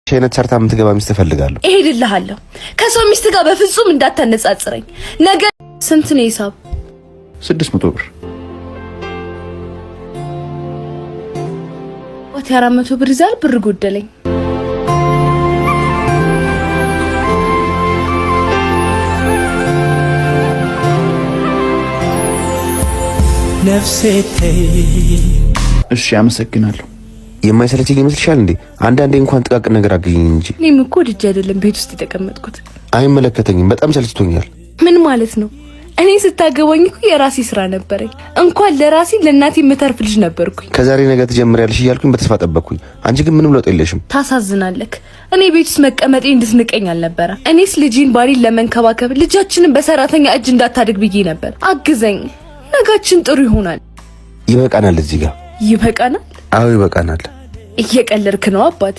ሸይነት ሰርታ የምትገባ ሚስት እፈልጋለሁ። እሄድልሃለሁ። ከሰው ሚስት ጋር በፍጹም እንዳታነጻጽረኝ። ነገ ስንት ነው ሂሳብ? 600 ብር። ወጥ 400 ብር ይዛል። ብር ጎደለኝ። ነፍሴ እሺ አመሰግናለሁ። የማይሰለችኝ ይመስልሻል እንዴ? አንዳንዴ እንኳን ጥቃቅን ነገር አግኝኝ እንጂ። እኔም እኮ ልጅ አይደለም ቤት ውስጥ የተቀመጥኩት። አይመለከተኝም። በጣም ሰልችቶኛል። ምን ማለት ነው? እኔ ስታገባኝ እኮ የራሴ ስራ ነበረኝ። እንኳን ለራሴ ለእናቴ የምተርፍ ልጅ ነበርኩኝ። ከዛሬ ነገ ትጀምሪያለሽ እያልኩኝ በተስፋ ጠበቅኩኝ። አንቺ ግን ምንም ለውጥ የለሽም። ታሳዝናለክ። እኔ ቤት ውስጥ መቀመጤ እንድትንቀኝ አልነበረ። እኔስ ልጅን ባሪን ለመንከባከብ ልጃችንን በሰራተኛ እጅ እንዳታድግ ብዬ ነበር። አግዘኝ፣ ነጋችን ጥሩ ይሆናል። ይበቃናል። እዚህ ጋር ይበቃናል። አዎ ይበቃናል። እየቀለድክ ነው አባቴ።